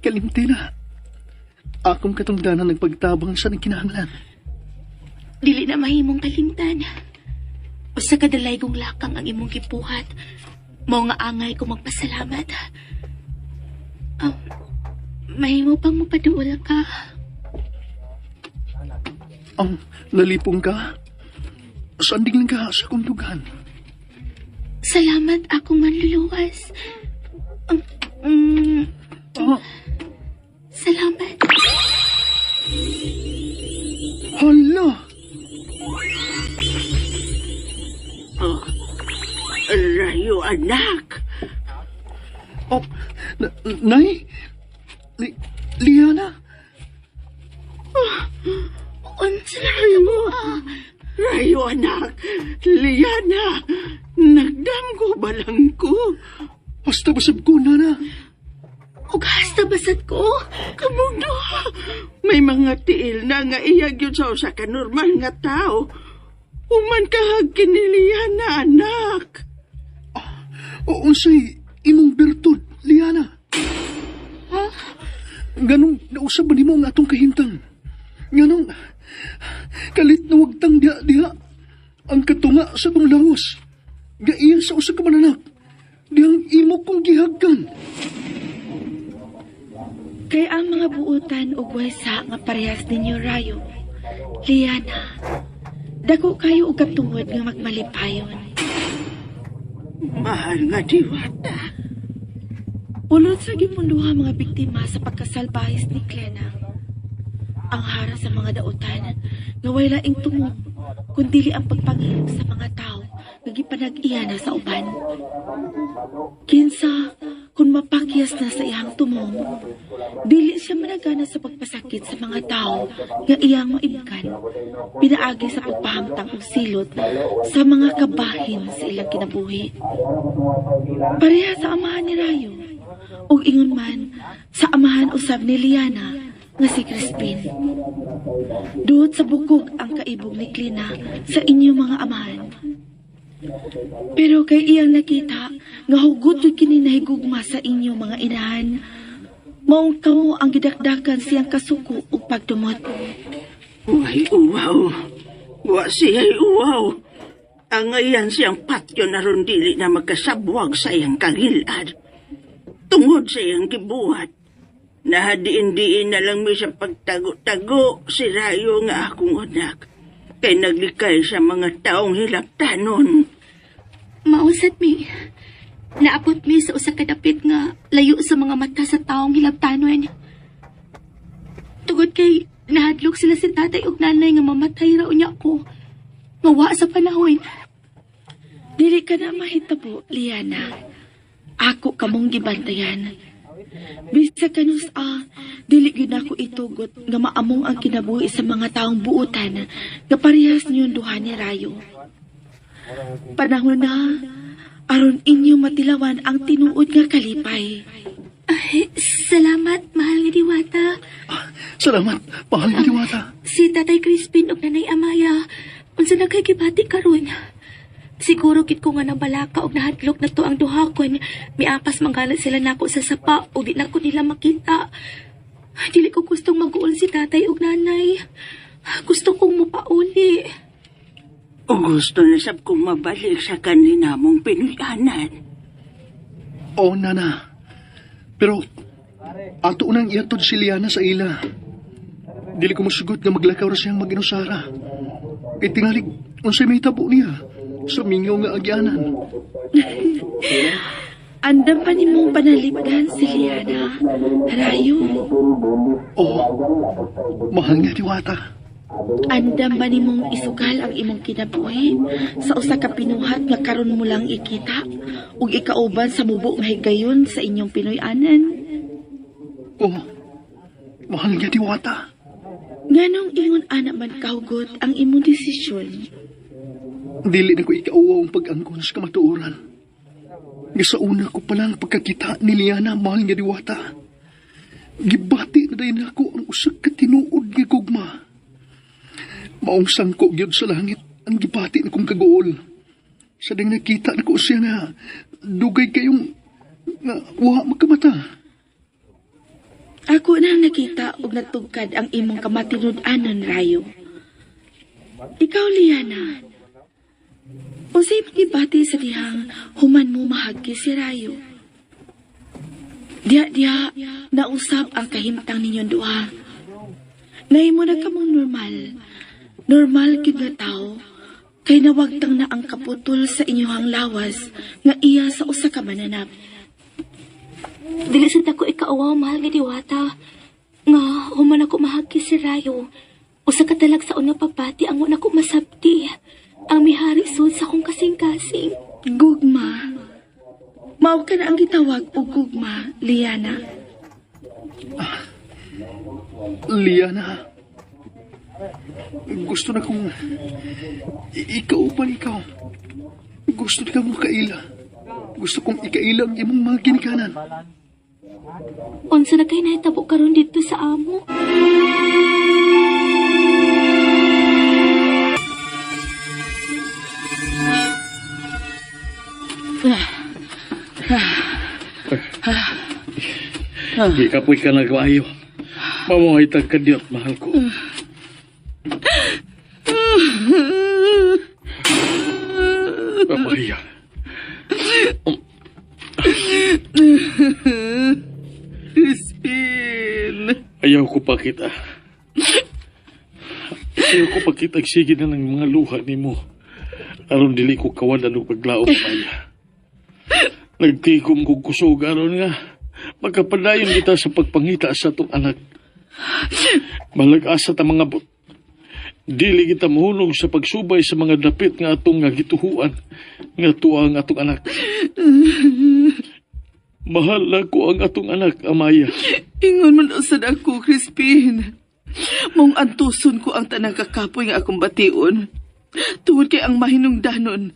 Kalimti na. Akong katungdanan nagpagtabang sa nagkinahanglan. Dili na mahimong kalimtan. Usa ka dalaygong lakang ang imong gipuhat. Mao nga angay ko magpasalamat. Mahimo pang mapaduol ka. Ang nalipong ka? Saan din ka sa kundugan? Salamat akong manluluwas. Salamat. Hala! Rayo, anak. Nay? Liana? Unsa Rayo, Rayo, anak. Liana, nagdamgo balang ko. Basta basab ko, nana. ug hasta basad ko. Kamundo, may mga tiil na nga iyag yun sa usa ka normal nga tao. Uman kahag kini Liana, anak. Unsay imong bertud, Liana? Ganong nausab ba nimo ang atong kahintang? Ganong kalit na wagtang diha ang katunga sa tong langos. Gaiya sa usa ka mananak. Dihang imo kong gihagkan. Kay ang mga buutan ug waysa nga parehas ninyo Rayo. Liana, dako kayo og katungod nga magmalipayon. Mahal nga diwata. Ulod sa gimunduha mga biktima sa pagkasalbahis ni Clena. Ang hara sa mga dautan nga way laing tumong kundili ang pagpangilog sa mga tao nga gipanag-iya na sa uban. Kinsa kung mapakyas na sa iyang tumong, dili siya managana sa pagpasakit sa mga tao nga iyang maibkan, pinaagi sa pagpahamtang og silot sa mga kabahin sa ilang kinabuhi. Pareha sa amahan ni Rayo, ug ingon man sa amahan usab ni Liana nga si Crispin. Duot sa bukog ang kaibog ni Clina sa inyong mga amahan. Pero kay iyang nakita nga hugot yung kininahigugma sa inyong mga inahan, maong kamo ang gidakdakan siyang kasuko o pagdumot. Uy, uwaw. Wa siya'y uwaw. Ang ayan siyang patyo na ron dili na magkasabwag sa iyang kagilad. Tungod sa iyang gibuhat, nahadiin-diin na lang mi sa pagtago-tago si Rayo nga akong anak. Kay naglikay sa mga taong hilaptanon. Mausad mi, naabot mi sa usa ka dapit nga layo sa mga mata sa taong hilabtanon. Tugod kay nahadlok sila si tatay ug nanay nga mamatay raw niya ako. Mawa sa panahon. Dili ka na mahitabo, Liana. Ako kamong gibantayan. Bisa kanus dili gyud ako itugot nga maamong ang kinabuhi sa mga taong buutan nga parehas niyon duha ni Rayo. Panahon na aron inyo matilawan ang tinuod nga kalipay. Ay, salamat, mahal nga diwata. Salamat, mahal nga diwata. Si Tatay Crispin ug Nanay Amaya, unsa na kay gibati karon? Siguro kit ko nga nabalaka og nahadlok na to ang duha kon, miapas manggalat sila nako sa sapa ug di nako nila makita. Dili ko gustong mag-uol si tatay ug nanay. Gusto kong mupauli. O gusto na sab kong mabalik sa kanina mong pinuyanan. Oo, nana. Pero ato nang iatod si Liana sa ila. Dili ko masugot nga maglakaw ra siyang mag-inusara. Kay tingalig unsay may tabo niya sa mingaw nga agyanan. Andam pa ni mong panalipdan si Liana, Rayo. Oo, mahal nga diwata. Andam ba ni mong isugal ang imong kinabuhi sa usa ka pinuhat nga karon mo lang ikita ug ikauban sa mubo nga higayon sa inyong Pinoy-anan? Oo, mahal nga diwata. Nganong ingon ana man kahugot ang imong desisyon? Dili na ko ikauwaw ang pag-angkon sa kamatuoran. Nga sa una ko palang pagkakita ni Liana, mahal nga diwata. Gibati na dayon ako ang usak ka tinuod nga gugma. Maong sangko gyud sa langit ang gibati na kong kagool. Sa ding nakita na ko siya na dugay kayong nga wa magkamata. Ako nang nakita og natugkad ang imong kamatinud-anon, Rayo. Ikaw, Liana, unsay magibati sa dihang human mo mahagi si Rayo. Diya, nausap ang kahimtang ninyong duha. Nahimo na kamong normal. Normal gyud nga tao, kay nawagtang na ang kaputol sa inyong lawas nga iya sa usa ka mananap. Dili sad ako ikaawaw, mahal nga Diwata. Nga, human ako mahagi si Rayo. Usa ka talag sa unang pagbati ang una ko masabti. Ang mihari sud sa akong kasing-kasing. Gugma. Mao ka na ang gitawag og gugma, Liana. Liana, gusto na kong ikaw pa ikaw. Gusto na kong kaila. Gusto kong ikaila ang imong mga ginikanan. Unsa na kay nahitabo karon dito sa amo? Di kapoy ka na kaayo. Mamuhay ka diyot, mahal ko. Papaya. Crispin! Ayaw ko pa kita. Ayaw ko pa kita sige na ng mga luha ni mo. Aron dili ko kawalan og paglaom maya. Nagtikom kong kusog aron nga. Magkapadayon kita sa pagpangita sa atong anak. Malag-asa ta mga bot. Dili kita mahulog sa pagsubay sa mga dapit nga atong nga gituhuan nga tuwa ang atong anak. Mahal na ko ang atong anak, Amaya. Ingon man usad ako, Crispin. Mong antuson ko ang tanang kakapoy nga akong bation. Tungod kay ang mahinungdanon.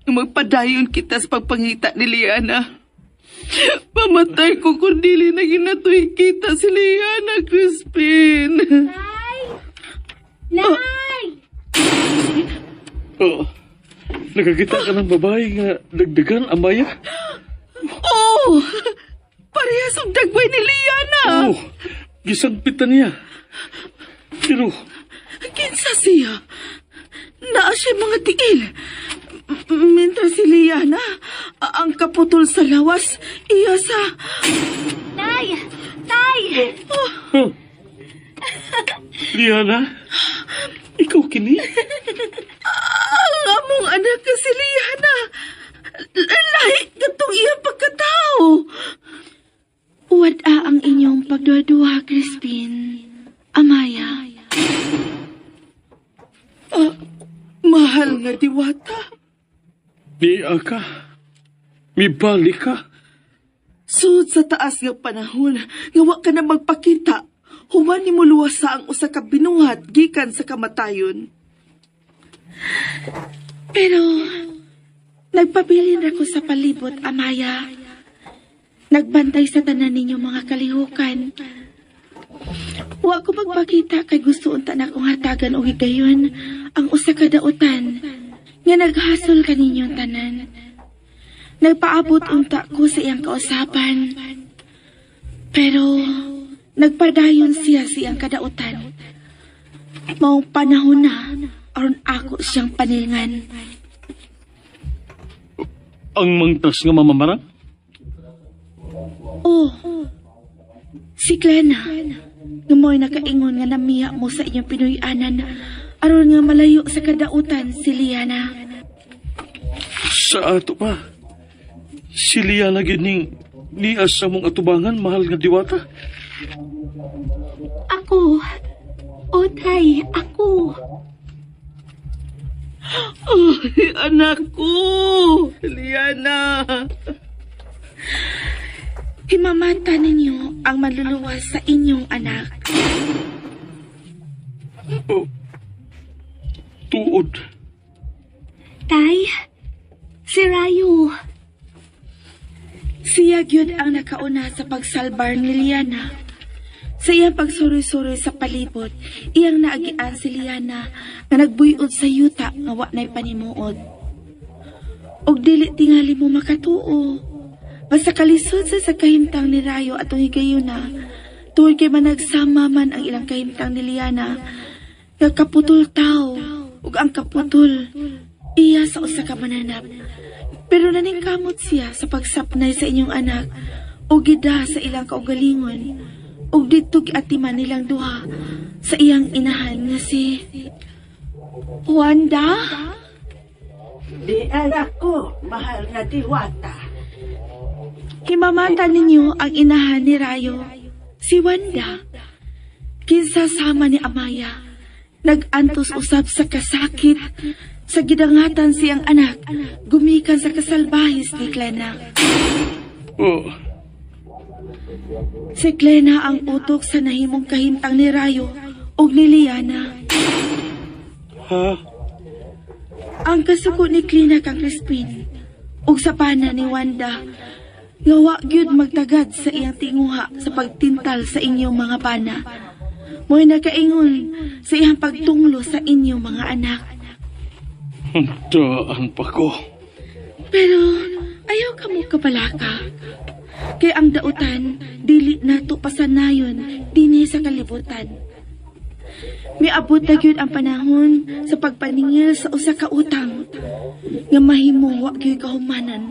Magpadayon kita sa pagpangita ni Liana. Pamatay ko kung dili na ginatoy kita si Liana, Crispin. Nay! Oh, nakakita ka ng babae nga dagdagan, Amaya? Oh! Parehas ang dagway ni Liana. Oh, gisagpitan niya. Pero, Kinsa siya? Naa siya mga tiil. Mientras si Liana, ang kaputol sa lawas, iya sa... Tay! Tay! huh. Liana, ikaw kini? Ang among anak ka si Liana. Lahi katong iyang pagkatao. Wada ang inyong pagduwa-duwa, Crispin. Amaya. Mahal nga Diwata. Niya ka. Mibalik ka. Sud sa taas nga panahon, nga wa ka na magpakita, human ni mo luwasa ang usa ka binuhat gikan sa kamatayon. Pero, nagpabilin ako sa palibot, Amaya. Nagbantay sa tanan ninyo mga kalihukan. Wa ko magpakita kay gusto unta na akong hatagan o higayon ang usa ka dautan nga naghasol kaninyong tanan. Nagpaabot unta ko sa iyang kausapan. Pero, nagpadayon siya sa iyang kadautan. Maong panahon na, aron ako siyang paningan. Ang mangtas nga mamamarang? Oh, si Glenna, nga mo'y nakaingon nga namiya mo sa inyong pinuyanan, aron nga malayo sa kadautan si Liana. Sa ato pa. Si Liana gining nias sa mong atubangan, mahal nga Diwata. Ako. O, Tay, ako. Oh, anak ko, Liana. Himamata ninyo ang manluluwas sa inyong anak. Oh, tuod. Tay, si Rayo. Siya gyud ang nakauna sa pagsalbar ni Liana. Sa iyang pagsuri-suri sa palibot, iyang naagian si Liana nga nagbuyod sa yuta nga wa na'y panimuod. Og dili tingali mo makatuo. Basta kalisod sa kahimtang ni Rayo atong higayuna, Tuwag kay managsama man ang ilang kahimtang ni Liana, nga kaputol tao, ug ang kaputol, iya sa usa ka mananap. Pero naningkamot siya sa pagsapnay sa inyong anak, o gida sa ilang kaugalingon, ug dito giatiman nilang duha sa iyang inahan nga si Wanda. Di anak ko, mahal na Diwata. Himamata ninyo ang inahan ni Rayo, si Wanda. Kinsasama ni Amaya, nag-antos usab sa kasakit, sa gidangatan siyang anak, gumikan sa kasalbahis ni Glena. Oh, Si Glena ang utok sa nahimong kahimtang ni Rayo ug ni Liana. ha? Ang kasuko ni Glena kang Crispin ug sa pana ni Wanda nga wa gyud magtagad sa iyang tinguha sa pagtintal sa inyong mga pana. Mo'y nakaingon sa iyang pagtunglo sa inyong mga anak. Daan pa ko. Pero ayaw ka mo kapalaka. Kay ang dautan, dili nato pasanayon dinhi sa kalibutan. Miabot na gyud ang panahon sa pagpaningil sa usa ka utang nga mahimong wa gyud kahumanan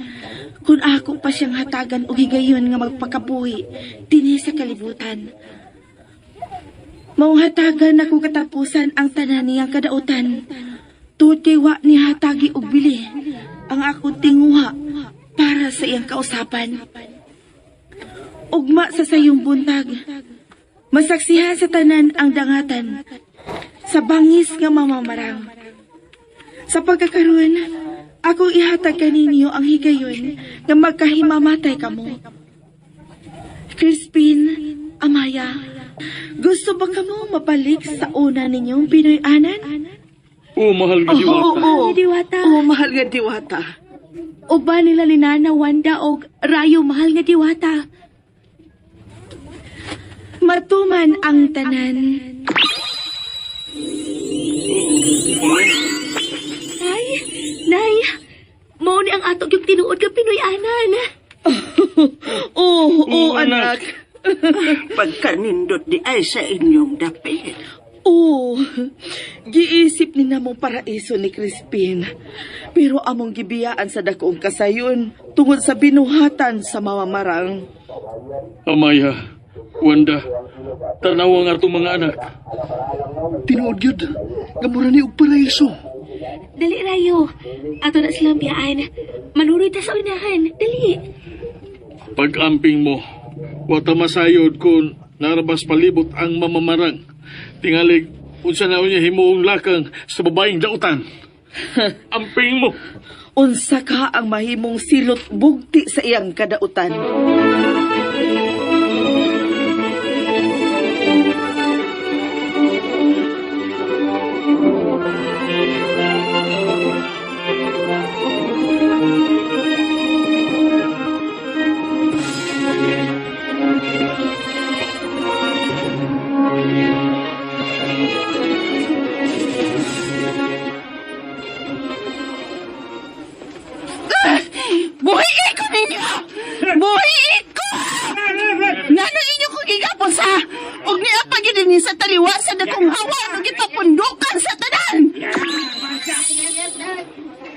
kung ako pa siyang hatagan og higayon nga magpakabuhi dinhi sa kalibutan. Maong hatagan ako katapusan ang tanan niyang kadautan. Tuod kay wa ni hatagi og bili ang akong tinguha para sa iyang kausapan. Ugma sa sayong buntag, masaksihan sa tanan ang dangatan sa bangis nga mamamarang. Sa pagkakaroon, ako ihatag kaninyo ang higayon nga magkahimamatay kamo. Crispin, Amaya, gusto ba kamo mabalik sa una ninyong Pinoy-anan? Oh, mahal nga Diwata. Ni Diwata. Oh, mahal nga Diwata. Uba nila ni Nana, Wanda o Rayo, mahal nga Diwata. Matuman ang tanan. Nay, mao ni ang atog yung tinuod nga Pinoy-anan. Oo, anak. Pagkanindot di ay sa inyong dapit. Oo, giisip ni namong paraiso ni Crispin. Pero among gibiyaan sa dakong kasayon tungod sa binuhatan sa mamamarang. Amaya, Wanda, tanawa nga itong mga anak. Tinuod yun, gamura ni og paraiso. Dali, Rayo. Ato na silang biyaan. Manuroy ta sa unahan. Dali. Pag-amping mo, wata masayod kung narabas palibot ang mamamarang. Tingalig, unsa na niya himuong lakang sa babaeng dautan. Amping mo. Unsa ka ang mahimong silot bugti sa iyang kadautan. Buhiin ko ninyo! Buhiin ko! Ngano inyo ko gigapon sa og niya pagidin sa taliwa sa dakong hawa ng ipapundukan sa tanan!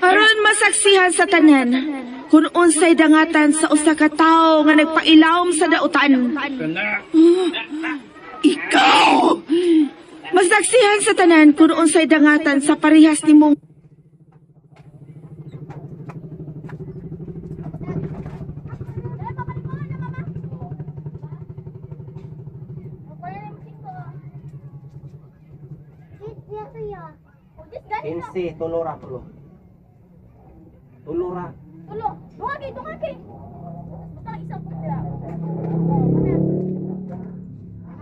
Aron masaksihan sa tanan, kung unsay dangatan sa usa ka tawo nga nagpailawom sa dautan. Ikaw! Masaksihan sa tanan kung unsay dangatan sa parehas nimong Kinsi, tulura, tulo. Tulura. Tulo, dungagi. Basta isang putira.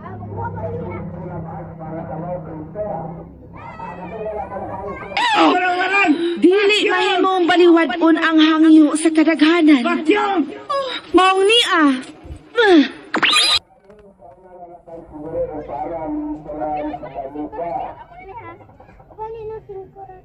Ah, makuha pa rin nila. dili mahimong baliwad-on ang hangyo sa kadaghanan. Maong ni Apa ni no singkuran?